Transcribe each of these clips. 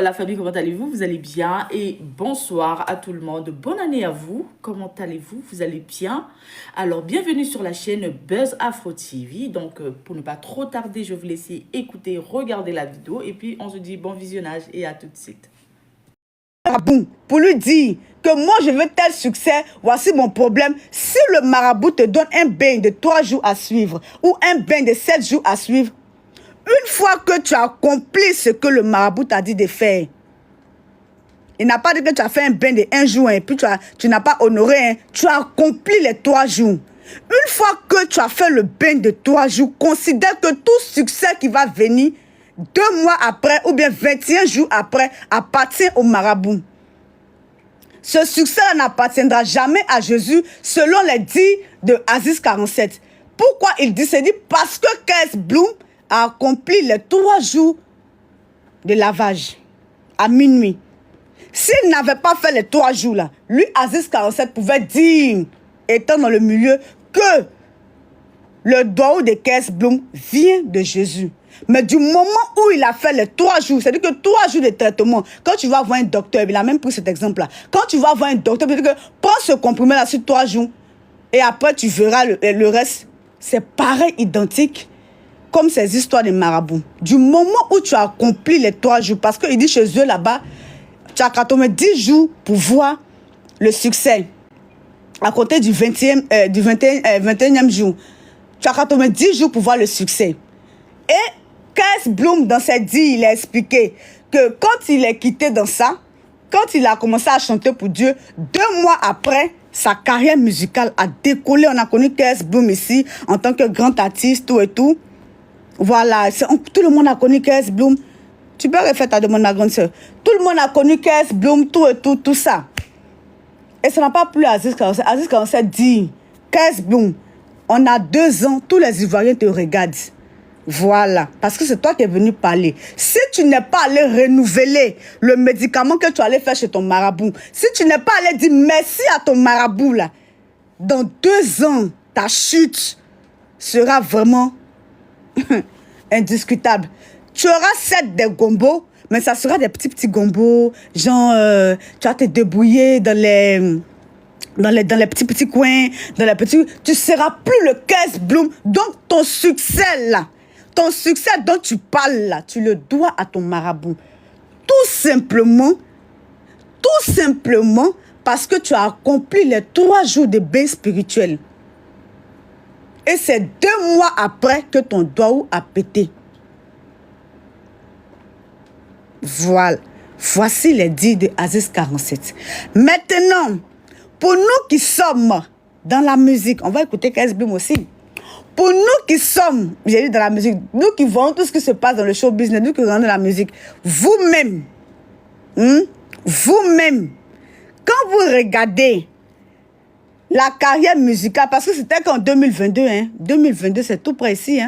La famille, comment allez-vous? Vous allez bien? Et bonsoir à tout le monde. Bonne année à vous. Comment allez-vous? Vous allez bien? Alors, bienvenue sur la chaîne Buzz Afro TV. Donc, pour ne pas trop tarder, je vais vous laisser écouter, regarder la vidéo. Et puis, on se dit bon visionnage et à tout de suite. Marabout, pour lui dire que moi je veux tel succès, voici mon problème. Si le marabout te donne un bain de 3 jours à suivre ou un bain de 7 jours à suivre, une fois que tu as accompli ce que le marabout t'a dit de faire, il n'a pas dit que tu as fait un bain de 1 jour et puis tu n'as pas honoré, tu as accompli les 3 jours. Une fois que tu as fait le bain de 3 jours, considère que tout succès qui va venir 2 mois après ou bien 21 jours après appartient au marabout. Ce succès n'appartiendra jamais à Jésus selon les dits de Aziz 47. Pourquoi il dit? C'est dit parce que KS Bloom a accompli les 3 jours de lavage à minuit. S'il n'avait pas fait les 3 jours là, lui Aziz 47 pouvait dire, étant dans le milieu, que le doigt de KS Bloom vient de Jésus. Mais du moment où il a fait les 3 jours, c'est-à-dire que 3 jours de traitement, quand tu vas voir un docteur, il a même pris cet exemple-là, quand tu vas voir un docteur, il dit que prends ce comprimé-là sur 3 jours, et après tu verras le reste. C'est pareil, identique, comme ces histoires de marabouts. Du moment où tu as accompli les 3 jours, parce qu'il dit chez eux là-bas, tu as qu'à tomber 10 jours pour voir le succès. À côté du 21e jour, tu as qu'à tomber 10 jours pour voir le succès. Et KS Bloom, dans ses dits, il a expliqué que quand il est quitté dans ça, quand il a commencé à chanter pour Dieu, 2 mois après, sa carrière musicale a décollé. On a connu KS Bloom ici, en tant que grand artiste, tout et tout. Voilà, tout le monde a connu KS Bloom. Tu peux refaire ta demande, ma grande soeur. Tout le monde a connu KS Bloom, tout et tout, tout ça. Et ça n'a pas plu à Aziz 47. Aziz 47 dit, KS Bloom, on a 2 ans, tous les Ivoiriens te regardent. Voilà, parce que c'est toi qui es venu parler. Si tu n'es pas allé renouveler le médicament que tu allais faire chez ton marabout, si tu n'es pas allé dire merci à ton marabout, là, dans 2 ans, ta chute sera vraiment indiscutable. Tu auras 7 des gombos, mais ça sera des petits gombos, genre, tu vas te débrouiller dans les petits coins, dans les petits... Tu ne seras plus le KS Bloom. Donc, ton succès, là, ton succès dont tu parles, là, tu le dois à ton marabout. Tout simplement parce que tu as accompli les 3 jours de bain spirituel. Et c'est 2 mois après que ton doigt a pété. Voilà. Voici les dits de Aziz 47. Maintenant, pour nous qui sommes dans la musique, on va écouter KS Bloom aussi. Pour nous qui sommes, j'ai dit dans la musique, nous qui voyons tout ce qui se passe dans le show business, nous qui regardons la musique, vous-même, quand vous regardez la carrière musicale, parce que c'était qu'en 2022, 2022 c'est tout près ici,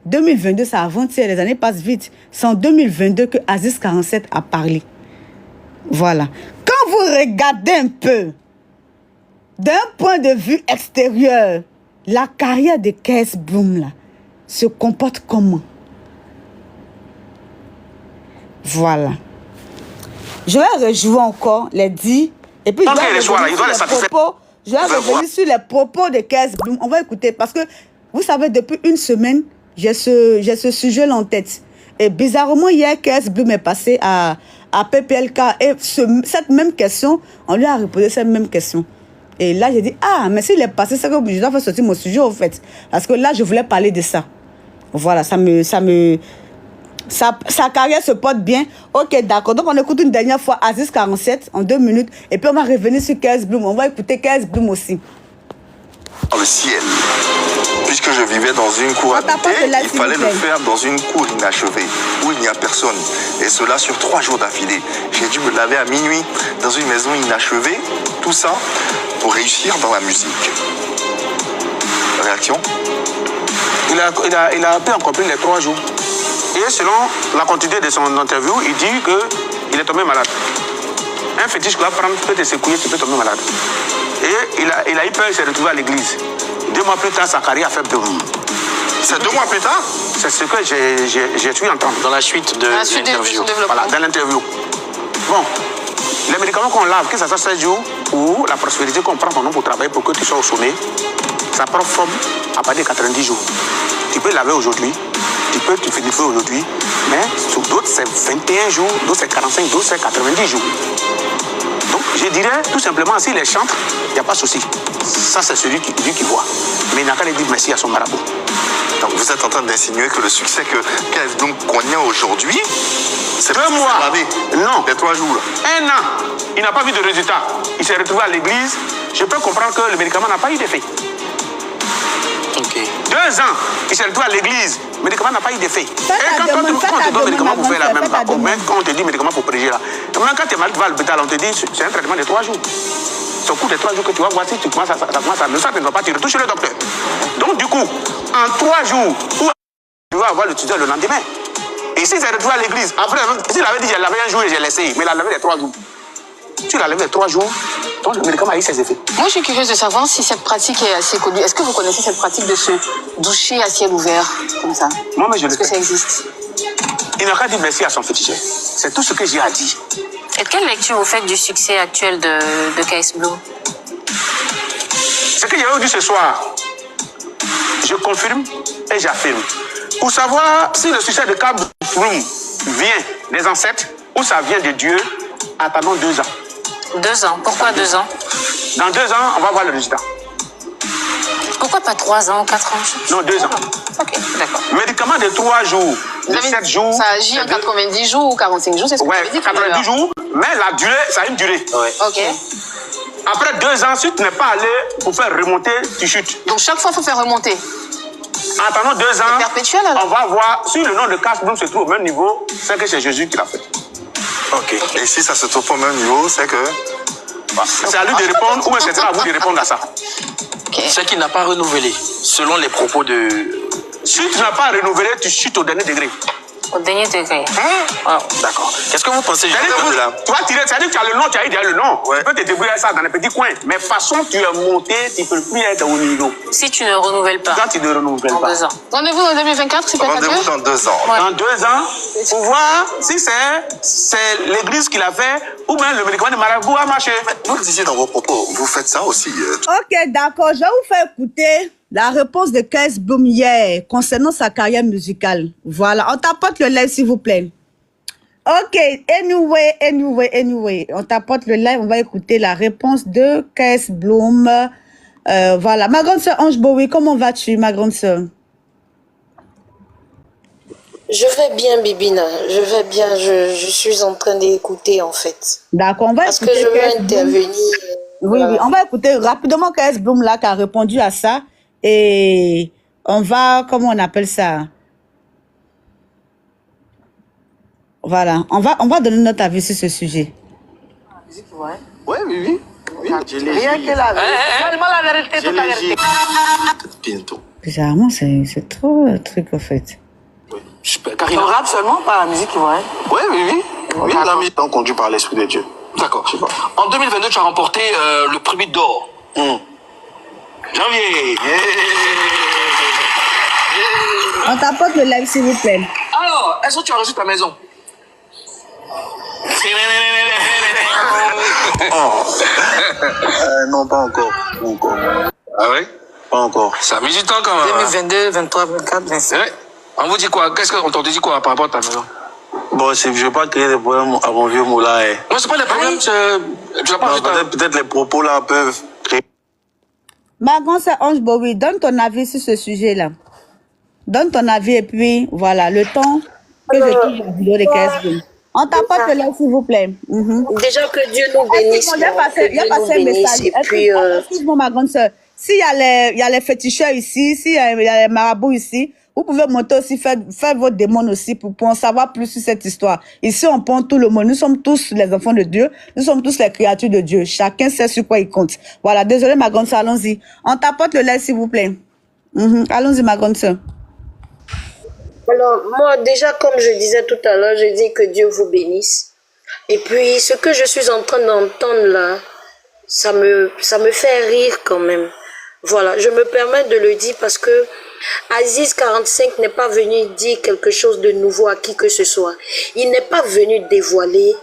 2022 ça avant-hier, les années passent vite. C'est en 2022 que Aziz 47 a parlé. Voilà. Quand vous regardez un peu, d'un point de vue extérieur, la carrière de KS Bloom là, se comporte comment? Voilà. Je vais rejouer encore les dits. Et puis je vais revenir sur les propos de KS Bloom. On va écouter parce que, vous savez, depuis 1 semaine, j'ai ce sujet-là en tête. Et bizarrement, hier, KS Bloom est passé à PPLK. Et cette même question, on lui a reposé cette même question. Et là, j'ai dit, ah, mais s'il est passé, c'est que je dois faire sortir mon sujet, au fait. Parce que là, je voulais parler de ça. Voilà, sa carrière se porte bien. Ok, d'accord. Donc, on écoute une dernière fois Aziz 47 en 2 minutes. Et puis, on va revenir sur KS Bloom. On va écouter KS Bloom aussi. Dans le ciel. Puisque je vivais dans une cour habitée, il fallait le faire dans une cour inachevée, où il n'y a personne. Et cela sur 3 jours d'affilée. J'ai dû me laver à minuit dans une maison inachevée. Tout ça pour réussir dans la musique. Réaction? Il a à peine accompli les 3 jours. Et selon la continuité de son interview, il dit qu'il est tombé malade. Un fétiche qui va prendre, peut te secouer, tu peux tomber malade. Et il a eu peur, il s'est retrouvé à l'église. 2 mois plus tard, sa carrière a fait boum. C'est 2 mois plus tard? C'est ce que j'ai su entendre. Dans la suite de l'interview. Voilà, dans l'interview. Bon, les médicaments qu'on lave, que ça soit 16 jours, ou la prospérité qu'on prend pendant pour travailler pour que tu sois au sommet, ça prend forme à partir de 90 jours. Tu peux laver aujourd'hui, tu peux te féliciter aujourd'hui, mais sur d'autres c'est 21 jours, d'autres c'est 45, d'autres c'est 90 jours. Donc je dirais tout simplement, s'il les chante, il n'y a pas de souci. Ça c'est celui qui voit. Mais il n'a qu'à lui dire merci à son marabout. Donc vous êtes en train d'insinuer que le succès que KS Bloom connaît aujourd'hui, c'est 2 mois. Non. Les 3 jours. 1 an. Il n'a pas vu de résultat. Il s'est retrouvé à l'église. Je peux comprendre que le médicament n'a pas eu d'effet. Ok. 2 ans, il s'est retrouvé à l'église. Le médicament n'a pas eu d'effet. Et quand on te donne médicament pour faire la même, même quand on te dit médicament pour préger là, même quand tu es malade, tu vas à l'hôpital, on te dit c'est un traitement de 3 jours. C'est au cours des 3 jours que tu vas voir si tu commences à ça commence à ne va pas, tu retournes chez le docteur. Donc du coup, en 3 jours, tu vas avoir le tuteur le lendemain. Et si c'est retrouvé à l'église, après, s'il avait dit je l'avais un jour et j'ai laissé, mais il a lavé les 3 jours. Tu l'as lavé les 3 jours, donc le médicament a eu ses effets. Moi, je suis curieuse de savoir si cette pratique est assez connue. Est-ce que vous connaissez cette pratique de se doucher à ciel ouvert, comme ça? Moi, mais je le Est-ce que fais. ça existe? Il n'a qu'à dire merci à son féticheur. C'est tout ce que j'ai à dire. Et quelle lecture vous faites du succès actuel de KS Bloom? Ce que j'ai dit ce soir, je confirme et j'affirme. Pour savoir si le succès de KS Bloom vient des ancêtres ou ça vient de Dieu, attendons 2 ans. 2 ans. Pourquoi 2 ans? Dans 2 ans, on va voir le résultat. Pourquoi pas 3 ans ou 4 ans? Non, 2 ans. Ok, d'accord. Médicament de 3 jours, de 7 jours. Ça agit en 90 jours ou 45 jours, c'est ce que vous Ouais, avez dit? 90 jours, mais la durée, ça a une durée. Ouais. Ok. Après 2 ans, si tu n'es pas allé pour faire remonter, tu chutes. Donc chaque fois, il faut faire remonter. Attendons 2 ans, C'est perpétuel, alors? on va voir si le nom de KS Bloom se trouve au même niveau, c'est que c'est Jésus qui l'a fait. Ok. Et si ça se trouve au même niveau, c'est que... C'est à lui de répondre ou c'est à vous de répondre à ça. Ce qui n'a pas renouvelé, selon les propos de... Si tu n'as pas renouvelé, tu chutes au dernier degré. Au dernier degré. Ah, d'accord. Qu'est-ce que vous pensez, C'est-à-dire Julien? que tu vas tirer, c'est-à-dire que tu as le nom, tu as eu déjà le nom. Ouais. Tu peux te débrouiller ça dans les petits coins. Mais façon, tu es monté, tu ne peux plus être au niveau. Si tu ne renouvelles pas Quand tu ne renouvelles en pas. 2 ans. Rendez-vous en 2024, c'est pas Rendez-vous dans 2 ans. Dans 2 ans, pour voir si c'est l'église qui l'a fait ou bien le médicament de marabout a marché. Vous le disiez dans vos propos, vous faites ça aussi. Ok, d'accord. Je vais vous faire écouter la réponse de KS Bloom hier concernant sa carrière musicale. Voilà. On tapote le live, s'il vous plaît. Ok. Anyway. On tapote le live. On va écouter la réponse de KS Bloom. Voilà. Ma grande sœur Ange Bowie, comment vas-tu, ma grande sœur? Je vais bien, Bibina. Je vais bien. Je suis en train d'écouter, en fait. D'accord. On va Parce que écouter je veux KS Bloom. intervenir. Oui, on va écouter rapidement KS Bloom là qui a répondu à ça. Et on va, comment on appelle ça? Voilà, on va donner notre avis sur ce sujet. Ouais, oui. Rien que la vérité. Seulement la vérité, toute la vérité. Bientôt. Bizarrement, c'est trop le truc en fait. Super. On Karina. rappe seulement, pas la musique ivoirienne. Oui, la musique est conduite par l'Esprit de Dieu. D'accord. En 2022, tu as remporté le prix d'or. Janvier. On tapote le live, s'il vous plaît. Alors, est-ce que tu as reçu ta maison? Non, pas encore. Ah oui? Pas encore. Ça a mis du temps quand même. 2022, 23, 24, 25. Ouais. On vous dit quoi? Qu'est-ce qu'on t'en dit quoi par rapport à ta maison? Bon, je ne vais pas créer des problèmes à mon vieux moulin. Non, c'est pas des problèmes. Tu n'as pas reçu ta... Peut-être les propos là peuvent créer. Ma grande sœur Ange Bowie, donne ton avis sur ce sujet-là. Donne ton avis et puis voilà, le temps que je touche la vidéo de KS Bloom. On tapote le live, s'il vous plaît. Déjà que Dieu nous bénisse. Il y a passé un message. Et puis, Excuse-moi, ma grande sœur. S'il y a les féticheurs ici, s'il y a les marabouts ici, vous pouvez monter aussi, faire votre démon aussi pour en savoir plus sur cette histoire. Ici, on prend tout le monde. Nous sommes tous les enfants de Dieu. Nous sommes tous les créatures de Dieu. Chacun sait sur quoi il compte. Voilà. Désolée, ma grande sœur. Allons-y. On tapote le lait, s'il vous plaît. Allons-y, ma grande sœur. alors, moi, déjà, comme je disais tout à l'heure, je dis que Dieu vous bénisse. Et puis, ce que je suis en train d'entendre là, ça me fait rire quand même. Voilà, je me permets de le dire parce que Aziz 45 n'est pas venu dire quelque chose de nouveau à qui que ce soit. Il n'est pas venu dévoiler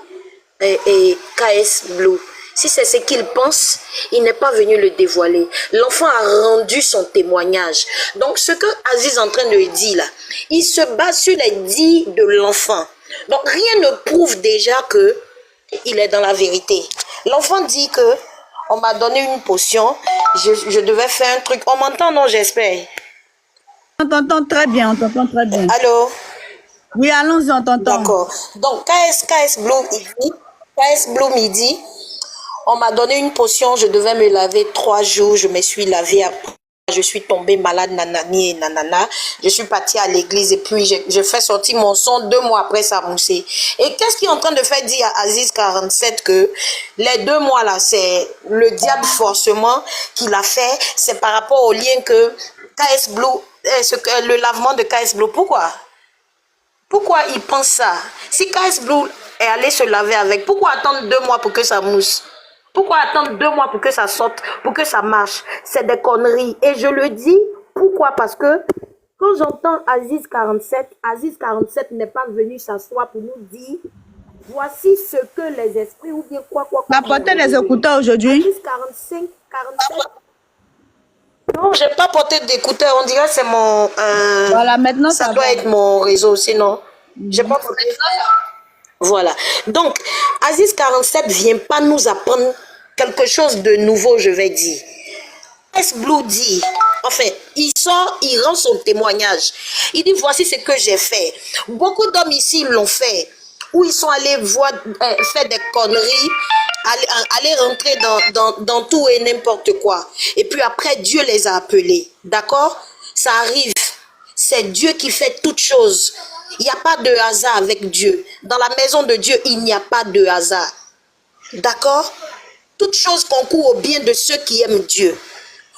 KS Blue. Si c'est ce qu'il pense, il n'est pas venu le dévoiler. L'enfant a rendu son témoignage. Donc, ce que Aziz est en train de dire là, il se base sur les dits de l'enfant. Donc, rien ne prouve déjà que il est dans la vérité. L'enfant dit que on m'a donné une potion, je devais faire un truc. On m'entend, non, j'espère. On t'entend très bien, on t'entend très bien. Allô? Oui, allons-y, on t'entend. D'accord. Donc, KS Blue midi, on m'a donné une potion, je devais me laver 3 jours, je me suis lavée après. Je suis tombée malade, nanani et nanana. Je suis partie à l'église et puis je fais sortir mon son 2 mois après ça moussé. Et qu'est-ce qui est en train de faire dire à Aziz 47 que les 2 mois là, c'est le diable forcément qui l'a fait. C'est par rapport au lien que KS Blue, le lavement de KS Blue. Pourquoi il pense ça? Si KS Blue est allé se laver avec, pourquoi attendre 2 mois pour que ça mousse? Pourquoi attendre 2 mois pour que ça sorte, pour que ça marche? C'est des conneries. Et je le dis, pourquoi? Parce que quand j'entends Aziz 47 n'est pas venu s'asseoir pour nous dire voici ce que les esprits ou bien quoi. Tu as porté les écouteurs aujourd'hui? Aziz 47. Non, j'ai pas porté d'écouteurs. On dirait que c'est mon... voilà, maintenant ça doit être mon réseau, sinon... J'ai pas porté... Voilà. Donc, Aziz 47 vient pas nous apprendre quelque chose de nouveau, je vais dire. KS Blue dit, enfin, il sort, il rend son témoignage. Il dit, voici ce que j'ai fait. Beaucoup d'hommes ici l'ont fait, où ils sont allés faire des conneries, aller rentrer dans tout et n'importe quoi. Et puis après, Dieu les a appelés. D'accord? Ça arrive. C'est Dieu qui fait toutes choses. Il n'y a pas de hasard avec Dieu. Dans la maison de Dieu, il n'y a pas de hasard. D'accord? Toutes choses concourent au bien de ceux qui aiment Dieu.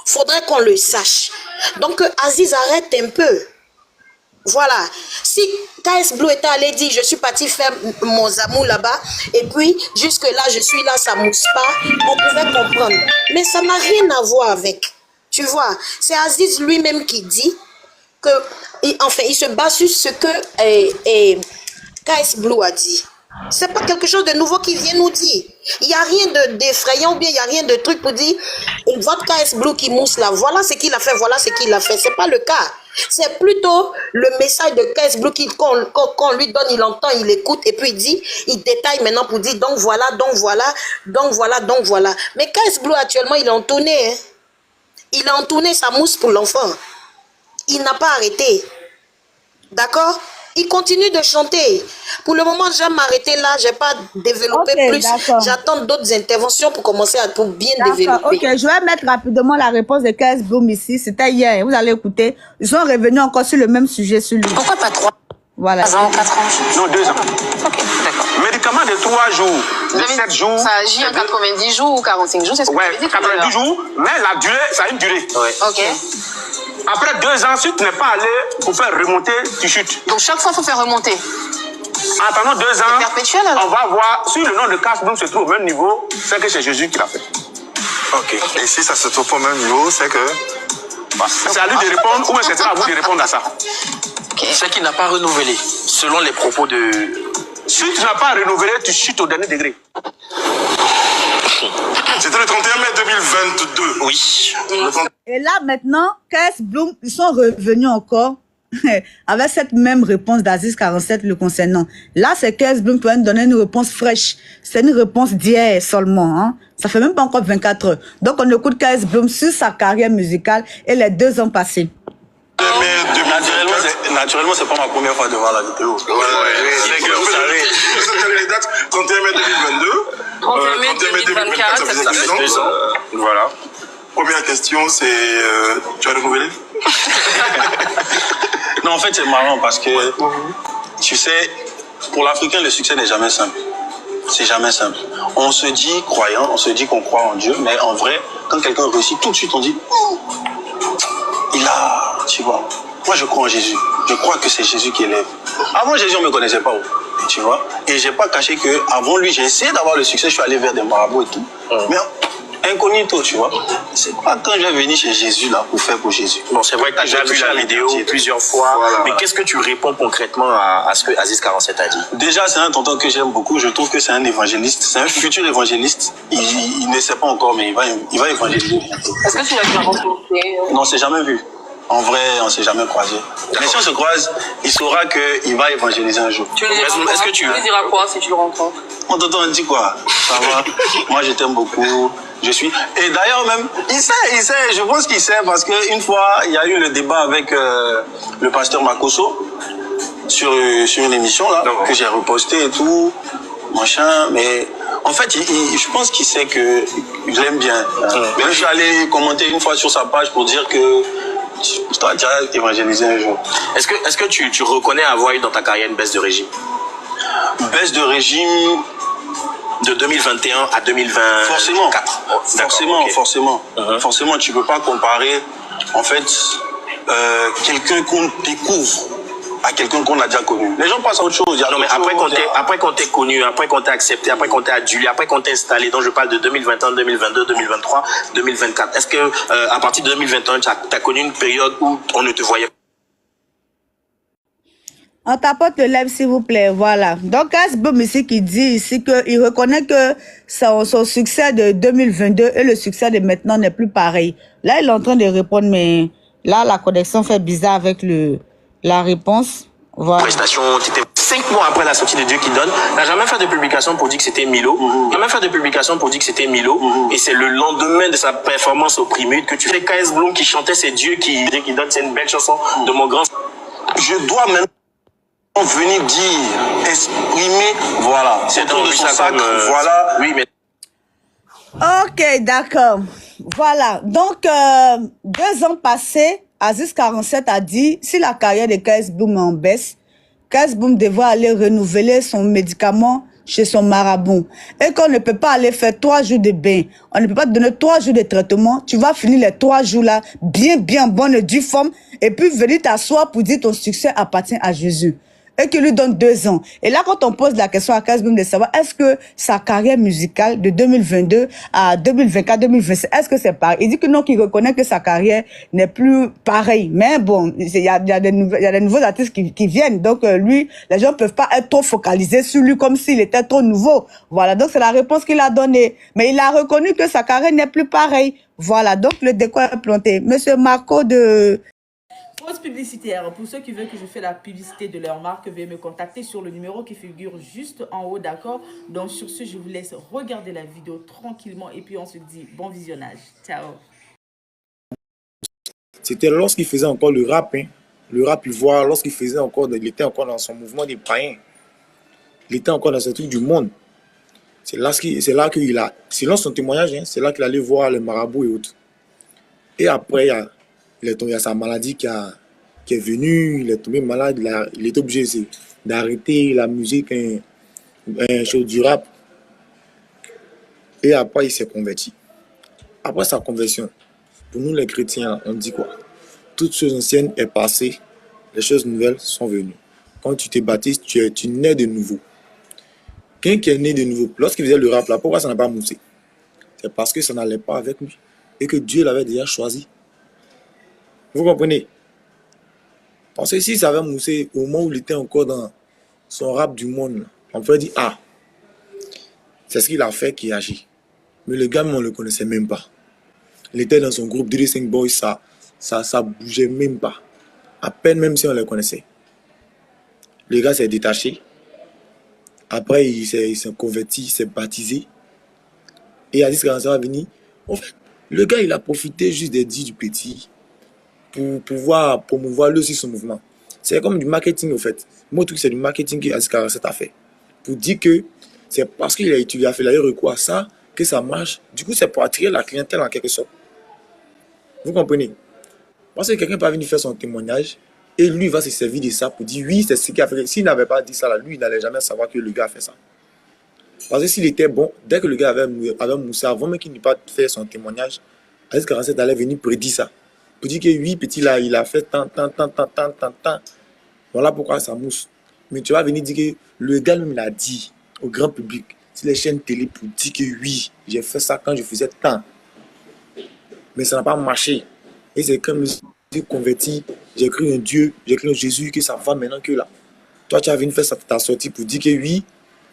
Faudrait qu'on le sache. Donc, Aziz, arrête un peu. Voilà. Si KS Blue était allé dire, je suis parti faire mon zamou là-bas, et puis, jusque-là, je suis là, ça mousse pas, on pouvait comprendre. Mais ça n'a rien à voir avec. Tu vois, c'est Aziz lui-même qui dit que, enfin, il se base sur ce que KS Blue a dit. C'est pas quelque chose de nouveau qui vient nous dire. Il n'y a rien d'effrayant ou bien il n'y a rien de truc pour dire votre KS Blue qui mousse là, voilà ce qu'il a fait, voilà ce qu'il a fait. C'est pas le cas. C'est plutôt le message de KS Blue qu'on lui donne, il entend, il écoute et puis il dit, il détaille maintenant pour dire donc voilà, donc voilà, donc voilà, donc voilà. Mais KS Blue actuellement il est entourné. Hein. Il a entourné sa mousse pour l'enfant. Il n'a pas arrêté. D'accord? Il continue de chanter. Pour le moment, je vais m'arrêter là. Je n'ai pas développé plus. J'attends d'autres interventions pour commencer pour bien développer. Ok, je vais mettre rapidement la réponse de KS Blue ici. C'était hier. Vous allez écouter. Ils sont revenus encore sur le même sujet sur lui. Pourquoi pas 3 Voilà. 3 ans, 4 ans? Non, 2 ans. Ok, d'accord. Médicament de 3 jours, de 7 jours. Ça agit en 90 jours ou 45 jours, c'est ce que ouais, vous avez dit? 90 jours, mais la durée, ça a une durée. Ouais. Ok. Après 2 ans, si tu n'es pas allé pour faire remonter, tu chutes. Donc chaque fois, il faut faire remonter. Attendant 2 ans, c'est perpétuel, alors. On va voir si le nom de KS Blue se trouve au même niveau, c'est que c'est Jésus qui l'a fait. Ok. Et si ça se trouve au même niveau, c'est que... C'est à lui de répondre ou c'est à vous de répondre à ça. Okay. C'est qu'il n'a pas renouvelé, selon les propos de... Si tu n'as pas renouvelé, tu chutes au dernier degré. C'était le 31 mai 2022. Oui. Et là, maintenant, KS Blue, ils sont revenus encore avec cette même réponse d'Aziz 47 le concernant. Là, c'est KS Blue qui va nous donner une réponse fraîche. C'est une réponse d'hier seulement. Hein? Ça fait même pas encore 24 heures. Donc, on écoute KS Blue sur sa carrière musicale et les 2 ans passés. Naturellement, c'est pas ma première fois de voir la vidéo. C'est que vous savez. Les dates 31 mai 2022. 31 mai 2024, ça fait 2 ans. Voilà. Première question, c'est tu as renouvelé? Non, en fait, c'est marrant parce que, tu sais, pour l'Africain, le succès n'est jamais simple. C'est jamais simple. On se dit croyant, on se dit qu'on croit en Dieu, mais en vrai, quand quelqu'un réussit, tout de suite, on dit, il a, tu vois. Moi, je crois en Jésus. Je crois que c'est Jésus qui élève. Avant Jésus, on ne me connaissait pas, tu vois. Et je n'ai pas caché qu'avant lui, j'ai essayé d'avoir le succès. Je suis allé vers des marabouts et tout. Mais Incognito, tu vois. C'est pas quand je vais venir chez Jésus là pour faire pour Jésus. Bon, c'est vrai que tu as vu la vidéo plusieurs fois, voilà. Mais qu'est-ce que tu réponds concrètement à ce que Aziz 47 a dit? Déjà, c'est un tonton que j'aime beaucoup. Je trouve que c'est un évangéliste, c'est un futur évangéliste. Il ne sait pas encore, mais il va évangéliser bientôt. Est-ce que tu l'as déjà rencontré? Non, on s'est jamais vu. En vrai, on s'est jamais croisé. Mais si on se croise, il saura qu'il va évangéliser un jour. Est-ce que tu lui diras quoi si tu le rencontres? Mon tonton, on dit quoi? Ça va. Moi, je t'aime beaucoup. Je suis. Et d'ailleurs, même, il sait. Je pense qu'il sait parce qu'une fois, il y a eu le débat avec le pasteur Makoso sur une émission là, que j'ai reposté et tout. Machin. Mais en fait, je pense qu'il sait que je l'aime bien. Mais je suis allé commenter une fois sur sa page pour dire que je t'aurais déjà évangélisé un jour. Est-ce que tu reconnais avoir eu dans ta carrière une baisse de régime? Baisse de régime de 2021 à 2024. Forcément, tu peux pas comparer en fait quelqu'un qu'on découvre à quelqu'un qu'on a déjà connu. Les gens passent à autre chose. Non, mais après qu'on t'ait connu, après qu'on t'ait accepté, après qu'on t'ait adulé, après qu'on t'ait installé, donc je parle de 2021, 2022, 2023, 2024. Est-ce que à partir de 2021, tu as connu une période où on ne te voyait pas? On tapote le live, s'il vous plaît. Voilà. Donc, Asboum ici qui dit ici qu'il reconnaît que son succès de 2022 et le succès de maintenant n'est plus pareil. Là, il est en train de répondre, mais là, la connexion fait bizarre avec la réponse. Voilà. Prestation, tu étais 5 mois après la sortie de Dieu qui donne. Tu n'as jamais fait de publication pour dire que c'était Milo. Jamais fait de publication pour dire que c'était Milo. Et c'est le lendemain de sa performance au Primute que tu fais KS Bloom qui chantait c'est Dieu qui donne. C'est une belle chanson de mon grand. Je dois même venir dire, exprimer, voilà, c'est autour de son sac, voilà. Oui, mais... Ok, d'accord. Voilà, donc 2 ans passés, Aziz 47 a dit, si la carrière de KS Boom est en baisse, KS Boom devrait aller renouveler son médicament chez son marabout. Et qu'on ne peut pas aller faire 3 jours de bain, on ne peut pas te donner 3 jours de traitement, tu vas finir les 3 jours là, bien bonne et due forme, et puis venir t'asseoir pour dire ton succès appartient à Jésus. Et qui lui donne 2 ans. Et là, quand on pose la question à KS Boom de savoir, est-ce que sa carrière musicale de 2022 à 2024, 2026, est-ce que c'est pareil? Il dit que non, qu'il reconnaît que sa carrière n'est plus pareille. Mais bon, il y a des nouveaux artistes qui viennent. Donc, lui, les gens peuvent pas être trop focalisés sur lui comme s'il était trop nouveau. Voilà. Donc, c'est la réponse qu'il a donnée. Mais il a reconnu que sa carrière n'est plus pareille. Voilà. Donc, le décor est planté. Monsieur Marco de... Pause publicitaire. Pour ceux qui veulent que je fasse la publicité de leur marque, veuillez me contacter sur le numéro qui figure juste en haut, d'accord? Donc sur ce, je vous laisse regarder la vidéo tranquillement et puis on se dit bon visionnage. Ciao. C'était lorsqu'il faisait encore le rap, hein. Le rap ivoire, lorsqu'il faisait encore, il était encore dans son mouvement des païens. Il était encore dans ce truc du monde. C'est là qu'il a, selon son témoignage, hein, c'est là qu'il allait voir les marabouts et autres. Et après, il y a sa maladie qui est venue, il est tombé malade, il est obligé d'arrêter la musique, chose du rap. Et après, il s'est converti. Après sa conversion, pour nous les chrétiens, on dit quoi? Toutes choses anciennes est passées, les choses nouvelles sont venues. Quand tu te baptises, tu nais de nouveau. Quelqu'un qui est né de nouveau, lorsqu'il faisait le rap là, pourquoi ça n'a pas moussé? C'est parce que ça n'allait pas avec lui et que Dieu l'avait déjà choisi. Vous comprenez? Parce que si ça avait moussé au moment où il était encore dans son rap du monde, on pourrait dire, ah, c'est ce qu'il a fait qui agit. Mais le gars, on ne le connaissait même pas. Il était dans son groupe Diddy 5 Boys, ça bougeait même pas. À peine même si on le connaissait. Le gars s'est détaché. Après, il s'est converti, il s'est baptisé. Et Aziz 47 va venir. En fait, le gars, il a profité juste des dits du petit pour pouvoir promouvoir lui aussi son mouvement. C'est comme du marketing, en fait. Moi, tout c'est du marketing que Aziz 47 a fait. Pour dire que c'est parce qu'il a fait le recours à ça que ça marche. Du coup, c'est pour attirer la clientèle en quelque sorte. Vous comprenez? Parce que quelqu'un peut venir faire son témoignage et lui va se servir de ça pour dire oui, c'est ce qu'il a fait. S'il n'avait pas dit ça, là, lui, il n'allait jamais savoir que le gars a fait ça. Parce que s'il était bon, dès que le gars avait moussé, avant même qu'il n'ait pas fait son témoignage, Aziz 47 allait venir prédire ça. Pour dire que oui, petit là, il a fait tant. Voilà pourquoi ça mousse. Mais tu vas venir dire que le gars même l'a dit au grand public, sur les chaînes télé pour dire que oui, j'ai fait ça quand je faisais tant. Mais ça n'a pas marché. Et c'est quand je me suis converti, j'ai cru en Dieu, j'ai cru en Jésus, que ça va maintenant que là. Toi, tu as venu faire ta sortie pour dire que oui,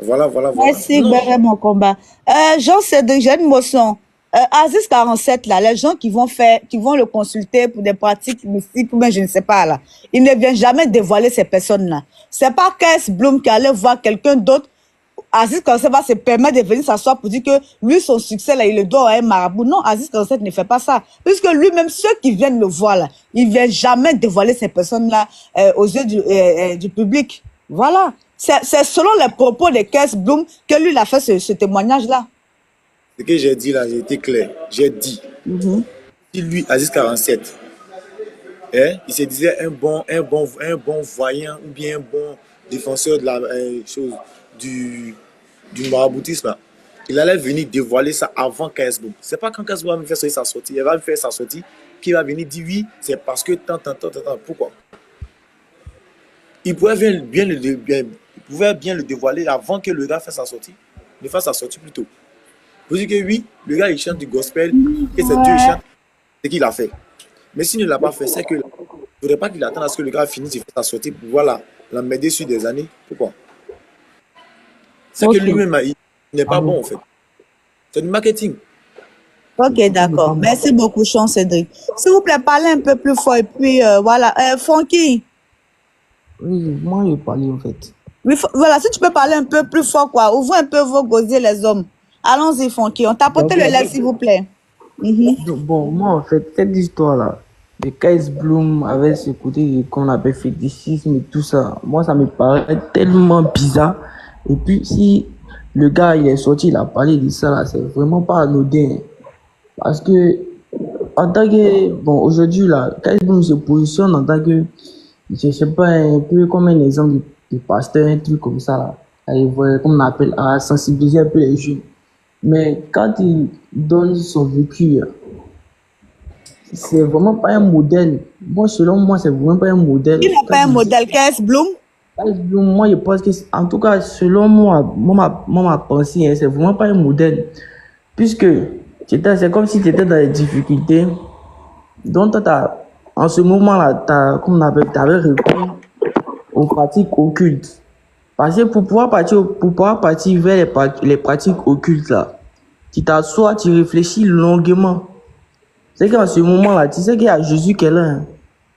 voilà. Merci, Béré, mon combat. Jean-Cédric, j'ai une motion. Aziz 47, là, les gens qui vont le consulter pour des pratiques mystiques, mais je ne sais pas, là, il ne vient jamais dévoiler ces personnes-là. C'est pas Kees Bloom qui allait voir quelqu'un d'autre. Aziz 47 va se permettre de venir s'asseoir pour dire que lui, son succès, là, il le doit à un marabout. Non, Aziz 47 ne fait pas ça. Puisque lui-même, ceux qui viennent le voir, là, il ne vient jamais dévoiler ces personnes-là aux yeux du public. Voilà. C'est selon les propos de Kees Bloom que lui, il a fait ce témoignage-là. Ce que j'ai dit là, j'ai été clair. J'ai dit, si lui, Aziz 47, il se disait un bon voyant ou bien un bon défenseur de la chose du maraboutisme, là, il allait venir dévoiler ça avant Kees Bloom. C'est pas quand Kees Bloom va me faire sa sortie, il va me faire sa sortie, qu'il va venir dire oui, c'est parce que tant. Pourquoi? Il pouvait bien le dévoiler avant que le gars fasse sa sortie. Il fasse sa sortie plus tôt. Vous dites que oui, le gars il chante du gospel et c'est Dieu qui chante, c'est qu'il a fait. Mais s'il ne l'a pas fait, c'est que il ne faudrait pas qu'il attende à ce que le gars finisse de faire sa sortie pour pouvoir l'emmerder sur des années. Pourquoi? C'est que lui-même, il n'est pas bon en fait. C'est du marketing. Ok, d'accord. Merci beaucoup, Jean-Cédric. S'il vous plaît, parlez un peu plus fort et puis voilà. Funky. Oui, moi je parlais en fait. Oui, voilà, si tu peux parler un peu plus fort, quoi. Ouvrez un peu vos gosiers, les hommes. Allons-y, Funky. On tapote le lait, s'il vous plaît. Bon, moi, en fait, cette histoire-là, de Kees Bloom avec ce côté qu'on appelle fétichisme et tout ça, moi, ça me paraît tellement bizarre. Et puis, si le gars, il est sorti, il a parlé de ça, là, c'est vraiment pas anodin. Parce que, en tant que, bon, aujourd'hui, là, Kees Bloom se positionne en tant que, je sais pas, un peu comme un exemple de pasteur, un truc comme ça, là. Comme on appelle, à sensibiliser un peu les jeunes. Mais quand il donne son vécu, c'est vraiment pas un modèle. Moi, selon moi, c'est vraiment pas un modèle. Il n'est pas un modèle, Kees Bloom? Kees Bloom, moi, je pense que, en tout cas, selon moi, ma pensée, c'est vraiment pas un modèle. Puisque c'est comme si tu étais dans les difficultés. Donc, en ce moment-là, tu avais recours aux pratiques occultes. Parce que pour pouvoir partir vers les pratiques occultes, là, tu t'assois, tu réfléchis longuement. C'est qu'en ce moment-là, tu sais qu'il y a Jésus qui est là. Hein.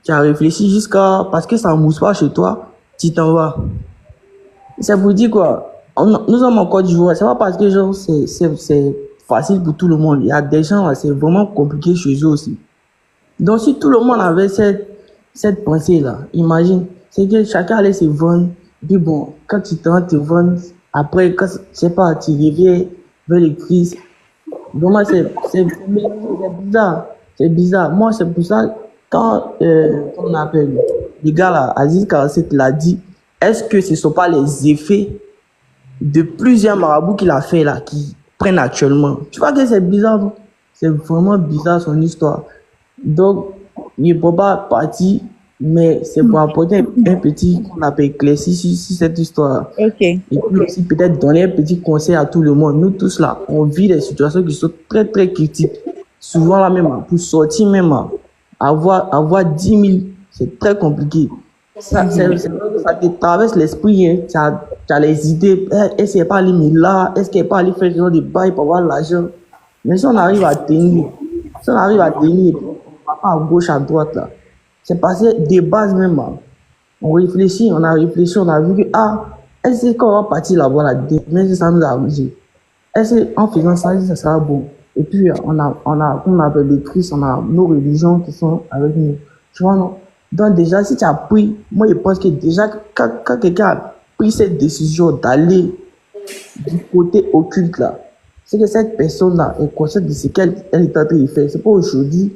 Tu as réfléchi parce que ça ne mousse pas chez toi, tu t'en vas. C'est pour dire quoi? Nous sommes en Côte d'Ivoire. C'est pas parce que genre, c'est facile pour tout le monde. Il y a des gens là, c'est vraiment compliqué chez eux aussi. Donc si tout le monde avait cette pensée-là, imagine, c'est que chacun allait se vendre. Puis bon, quand tu te vends, après, quand, je sais pas, tu reviens vers le Christ. Vraiment, c'est bizarre. C'est bizarre. Moi, c'est pour ça, quand on appelle les gars là, Aziz 47 l'a dit, est-ce que ce ne sont pas les effets de plusieurs marabouts qu'il a fait là, qui prennent actuellement? Tu vois que c'est bizarre, non? C'est vraiment bizarre son histoire. Donc, il ne peut pas partir. Mais c'est pour apporter un petit qu'on appelle éclairci sur cette histoire. Ok. Et puis aussi peut-être donner un petit conseil à tout le monde. Nous tous là, on vit des situations qui sont très très critiques. Souvent là même, pour sortir même, avoir 10 000, c'est très compliqué. Ça te traverse l'esprit, hein. Tu as les idées. Est-ce qu'elle n'est pas allée là? Est-ce qu'elle n'est pas allée faire ce genre de bail pour avoir l'argent? Mais si on arrive à tenir, on va pas à gauche, à droite là. C'est passé des bases même. On réfléchit, on a vu que, est-ce qu'on va partir là-bas, là, mais ça nous a obligé. Est-ce qu'en faisant ça, ça sera bon? Et puis, on appelle les Christ, on a nos religions qui sont avec nous. Tu vois, non? Donc, déjà, si tu as pris, moi, je pense que déjà, quand quelqu'un a pris cette décision d'aller du côté occulte, là, c'est que cette personne-là est consciente de ce qu'elle est en train de faire. C'est pas aujourd'hui.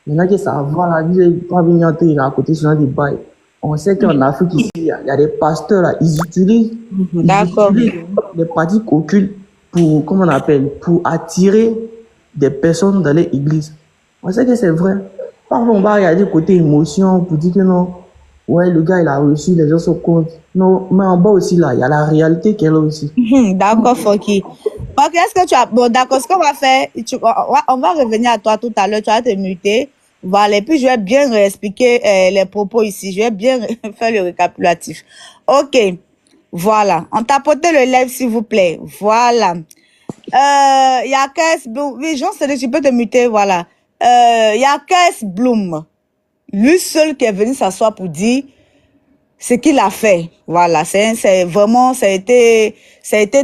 Maintenant que ça va, là, il ne pas venir entrer à côté sur des bails. On sait qu'en Afrique, ici, il y a des pasteurs, là, ils utilisent des pratiques occultes pour, comment on appelle, pour attirer des personnes dans les églises. On sait que c'est vrai. Parfois, on va regarder côté émotion pour dire que non, ouais, le gars, il a reçu, les gens se comptent. Non, mais en bas aussi, là, il y a la réalité qui est là aussi. D'accord, Foki. Ok, est-ce que tu as... Bon, d'accord, ce qu'on va faire, on va revenir à toi tout à l'heure, tu vas te muter. Voilà, et puis je vais bien réexpliquer les propos ici. Je vais bien faire le récapitulatif. Ok, voilà. On tapotait le live, s'il vous plaît. Voilà. Il y a Kess Bloom. Oui, Jean, tu peux te muter, voilà. Il y a Kess Bloom. Lui seul qui est venu s'asseoir pour dire ce qu'il a fait. Voilà, c'est vraiment, ça a été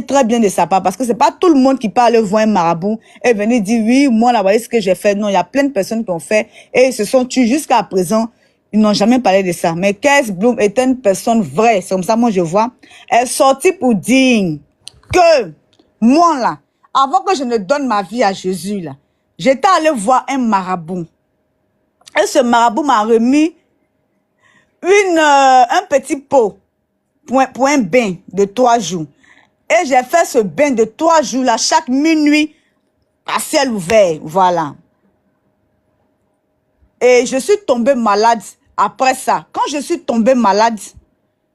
très bien de sa part parce que c'est pas tout le monde qui parle voir un marabout et venir dire oui, moi là, voyez ce que j'ai fait. Non, il y a plein de personnes qui ont fait et ils se sont tués jusqu'à présent. Ils n'ont jamais parlé de ça. Mais Kess Bloom est une personne vraie. C'est comme ça, moi, je vois. Elle est sortie pour dire que moi là, avant que je ne donne ma vie à Jésus là, j'étais allé voir un marabout. Et ce marabout m'a remis un petit pot pour un bain de 3 jours. Et j'ai fait ce bain de 3 jours là, chaque minuit, à ciel ouvert. Voilà. Et je suis tombée malade après ça. Quand je suis tombée malade,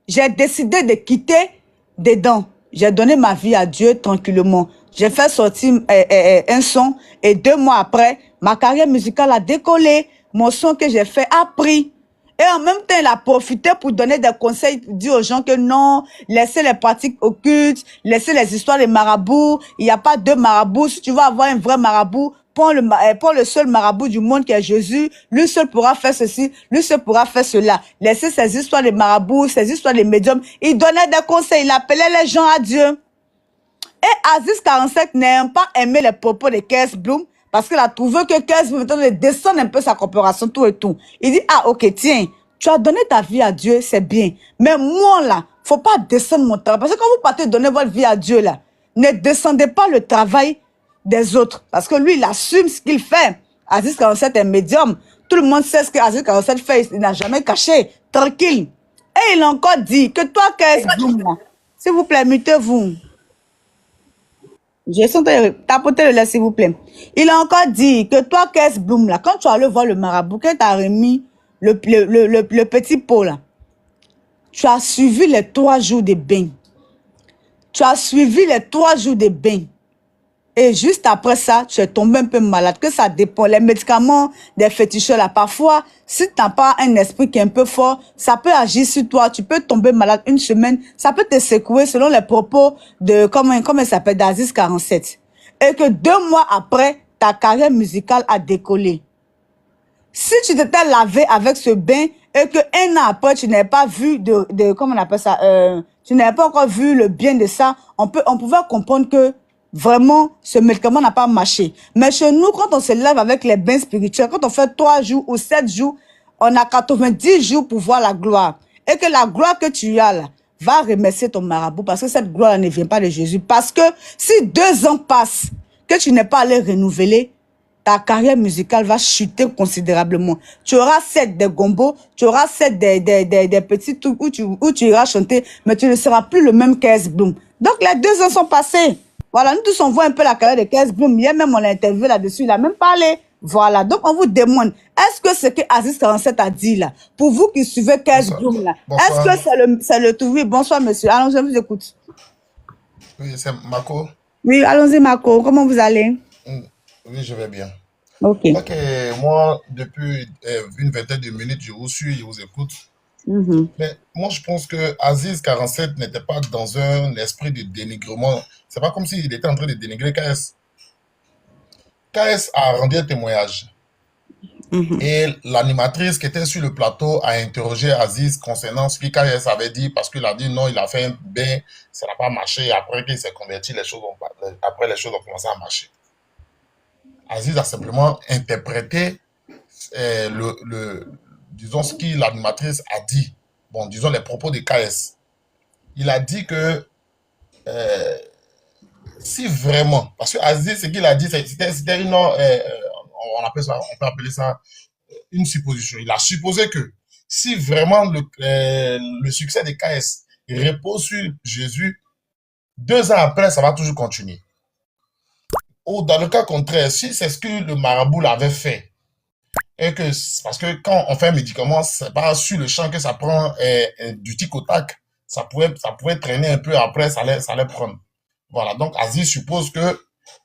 j'ai décidé de quitter dedans. J'ai donné ma vie à Dieu tranquillement. J'ai fait sortir un son et 2 mois après, ma carrière musicale a décollé. Mon son que j'ai fait a pris. Et en même temps, il a profité pour donner des conseils, pour dire aux gens que non, laissez les pratiques occultes, laissez les histoires des marabouts. Il n'y a pas de marabouts. Si tu veux avoir un vrai marabout, prends le seul marabout du monde qui est Jésus. Lui seul pourra faire ceci, lui seul pourra faire cela. Laissez ces histoires des marabouts, ces histoires des médiums. Il donnait des conseils, il appelait les gens à Dieu. Et Aziz 47 n'a pas aimé les propos de Kess Bloom parce qu'il a trouvé que Kess Bloom était de descendre un peu sa coopération, tout et tout. Il dit, ah ok, tiens, tu as donné ta vie à Dieu, c'est bien. Mais moi là, faut pas descendre mon travail. Parce que quand vous partez donner votre vie à Dieu là, ne descendez pas le travail des autres. Parce que lui, il assume ce qu'il fait. Aziz 47 est médium. Tout le monde sait ce que Aziz 47 fait. Il n'a jamais caché. Tranquille. Et il a encore dit que toi, Kess Bloom là, s'il vous plaît, mutez-vous. J'ai senti tapoter le lait, s'il vous plaît. Il a encore dit que toi, Kess Bloom, là, quand tu allais voir le marabout, quand tu as remis le petit pot, là, tu as suivi les 3 jours de bain. Tu as suivi les 3 jours de bain. Et juste après ça, tu es tombé un peu malade. Que ça dépend. Les médicaments des féticheurs, là, parfois, si tu n'as pas un esprit qui est un peu fort, ça peut agir sur toi. Tu peux tomber malade 1 semaine. Ça peut te secouer selon les propos de, comment il s'appelle, d'Aziz 47. Et que 2 mois après, ta carrière musicale a décollé. Si tu t'étais lavé avec ce bain et que 1 an après, tu n'avais pas vu comment on appelle ça, tu n'avais pas encore vu le bien de ça, on pouvait comprendre que vraiment, ce médicament n'a pas marché. Mais chez nous, quand on se lève avec les bains spirituels, quand on fait 3 jours ou 7 jours, on a 90 jours pour voir la gloire. Et que la gloire que tu as là, va remercier ton marabout parce que cette gloire ne vient pas de Jésus. Parce que si 2 ans passent, que tu n'es pas allé renouveler, ta carrière musicale va chuter considérablement. Tu auras 7 des gombos, tu auras 7 des petits trucs où tu iras chanter, mais tu ne seras plus le même Kess Bloom. Donc les 2 ans sont passés. Voilà, nous tous on voit un peu la carrière de Kess Bloom. Hier même on l'a interviewé là-dessus, il a même parlé. Voilà, donc on vous demande, est-ce que ce que Aziz 47 a dit là, pour vous qui suivez Kess Bloom là, est-ce que c'est le tout? Oui, bonsoir monsieur, allons, je vous écoute. Oui, c'est Marco. Oui, allons-y Marco, comment vous allez? Oui, je vais bien. Ok. Ok, moi, depuis une vingtaine de minutes, je vous suis, je vous écoute. Mais moi, je pense que Aziz 47 n'était pas dans un esprit de dénigrement. C'est pas comme s'il était en train de dénigrer KS. KS a rendu un témoignage. Et l'animatrice qui était sur le plateau a interrogé Aziz concernant ce que KS avait dit parce qu'il a dit non, il a fait un bain, ça n'a pas marché. Après qu'il s'est converti, les choses ont commencé à marcher. Aziz a simplement interprété disons ce que l'animatrice a dit. Bon, disons les propos de KS. Il a dit que si vraiment, parce que Aziz, ce qu'il a dit, c'était une, on peut appeler ça une supposition. Il a supposé que si vraiment le succès de KS repose sur Jésus, 2 ans après, ça va toujours continuer. Ou dans le cas contraire, si c'est ce que le marabout l'avait fait, Et que, parce que quand on fait un médicament, c'est pas sur le champ que ça prend du tic au tac. Ça pouvait traîner un peu après, ça allait prendre. Voilà. Donc, Aziz suppose que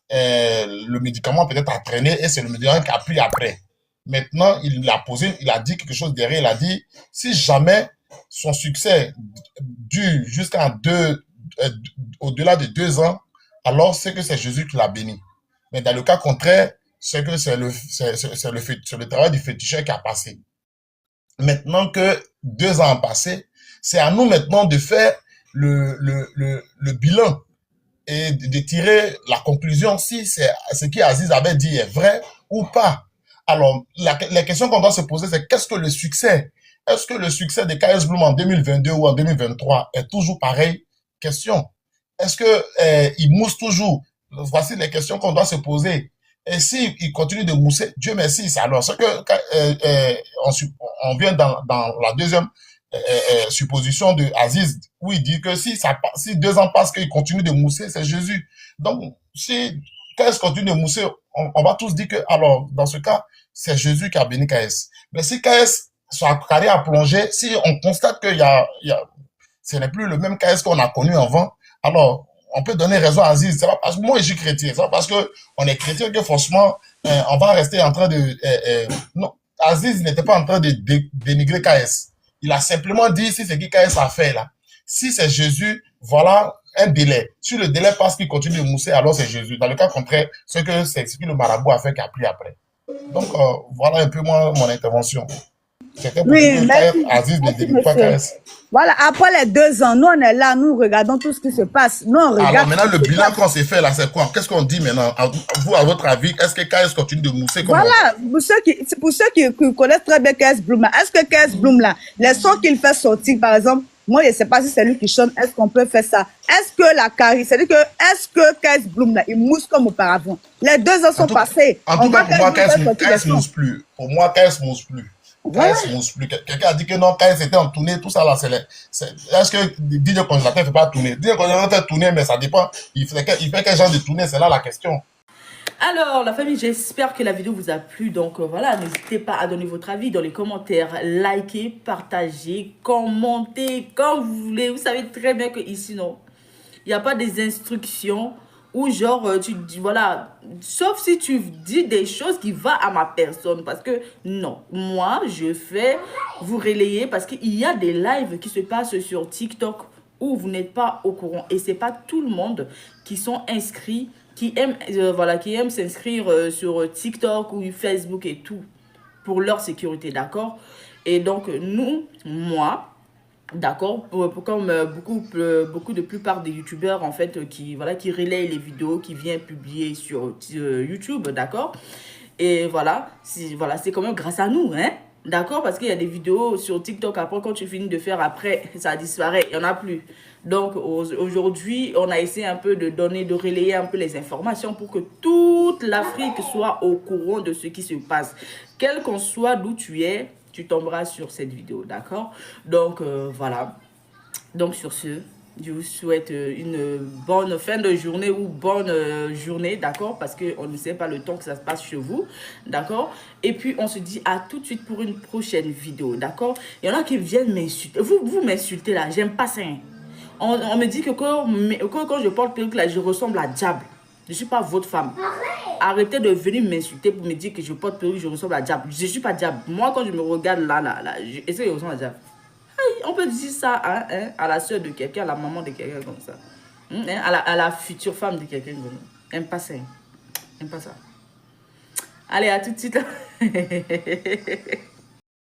le médicament peut-être a traîné et c'est le médicament qui a pris après. Maintenant, il a dit quelque chose derrière. Il a dit, si jamais son succès dure jusqu'à au-delà de 2 ans, alors c'est que c'est Jésus qui l'a béni. Mais dans le cas contraire, c'est que c'est le travail du féticheur qui a passé. Maintenant que 2 ans ont passé, c'est à nous maintenant de faire le bilan et de tirer la conclusion si ce qu'Aziz avait dit est vrai ou pas. Alors, la question qu'on doit se poser, c'est qu'est-ce que le succès? Est-ce que le succès de KS Bloom en 2022 ou en 2023 est toujours pareil? Question. Est-ce que il mousse toujours? Voici les questions qu'on doit se poser. Et s'il continue de mousser, Dieu merci. Alors, ce que on vient dans la deuxième supposition de Aziz, où il dit que si 2 ans passent qu'il continue de mousser, c'est Jésus. Donc, si KS continue de mousser, on va tous dire que, alors, dans ce cas, c'est Jésus qui a béni KS. Mais si KS, sa carrière a plongé, si on constate que ce n'est plus le même KS qu'on a connu avant, alors, on peut donner raison à Aziz. C'est pas parce que moi, je suis chrétien. C'est pas parce que on est chrétien que franchement, on va rester en train de... non, Aziz n'était pas en train de dénigrer KS. Il a simplement dit, si c'est qui KS a fait là, si c'est Jésus, voilà un délai. Si le délai passe qu'il continue de mousser, alors c'est Jésus. Dans le cas contraire, c'est ce que le marabout a fait qui a pris après. Donc, voilà un peu mon intervention. C'était pour que Aziz ne dénigre pas KS. Voilà, après les 2 ans, nous on est là, nous regardons tout ce qui se passe. Nous on regarde. Alors maintenant, le bilan qu'on s'est fait là, c'est quoi? Qu'est-ce qu'on dit maintenant? Vous, à votre avis, est-ce que KS continue de mousser comme Voilà, pour ceux qui connaissent très bien KS Bloom là, est-ce que KS Bloom là, les sons qu'il fait sortir, par exemple, moi je ne sais pas si c'est lui qui chante, est-ce qu'on peut faire ça? Est-ce que la carrière, c'est-à-dire que, est-ce que KS Bloom là, il mousse comme auparavant? Les 2 ans sont passés. En tout cas, pour moi, KS mousse plus. Pour moi, KS mousse plus. KS mousse plus. Quelqu'un a dit que non, KS était en tournée, tout ça là, est-ce que DJ Congélateur ne fait pas tourner? DJ Congélateur fait tourner, mais ça dépend. Il fait quel genre de tournée? C'est là la question. Alors, la famille, j'espère que la vidéo vous a plu. Donc, voilà, n'hésitez pas à donner votre avis dans les commentaires. Likez, partagez, commentez, comme vous voulez. Vous savez très bien que ici, non, il n'y a pas des instructions ou genre, tu dis, voilà, sauf si tu dis des choses qui vont à ma personne. Parce que, non, moi, je fais vous relayer parce qu'il y a des lives qui se passent sur TikTok où vous n'êtes pas au courant. Et ce n'est pas tout le monde qui sont inscrits, qui aiment s'inscrire sur TikTok ou Facebook et tout pour leur sécurité, d'accord? Et donc, moi, d'accord, comme beaucoup de plupart des youtubeurs en fait qui relayent les vidéos, qui viennent publier sur YouTube, d'accord? Et voilà, c'est quand même grâce à nous, hein? D'accord, parce qu'il y a des vidéos sur TikTok, après quand tu finis de faire, après ça disparaît, il n'y en a plus. Donc aujourd'hui, on a essayé un peu de relayer un peu les informations pour que toute l'Afrique soit au courant de ce qui se passe. Quel qu'on soit d'où tu es, tu tomberas sur cette vidéo, d'accord? Donc voilà, donc sur ce, je vous souhaite une bonne fin de journée ou bonne journée, d'accord? Parce qu'on ne sait pas le temps que ça se passe chez vous, d'accord? Et puis, on se dit à tout de suite pour une prochaine vidéo, d'accord? Il y en a qui viennent m'insulter. Vous m'insultez là, j'aime pas ça. Hein? On me dit que quand je porte perruque là, je ressemble à Diable. Je ne suis pas votre femme. Arrêtez de venir m'insulter pour me dire que je porte perruque, je ressemble à Diable. Je ne suis pas Diable. Moi, quand je me regarde là, est-ce que je ressemble à Diable? On peut dire ça hein, à la soeur de quelqu'un, à la maman de quelqu'un comme ça. À la future femme de quelqu'un. J'aime pas ça. J'aime pas ça. Allez, à tout de suite.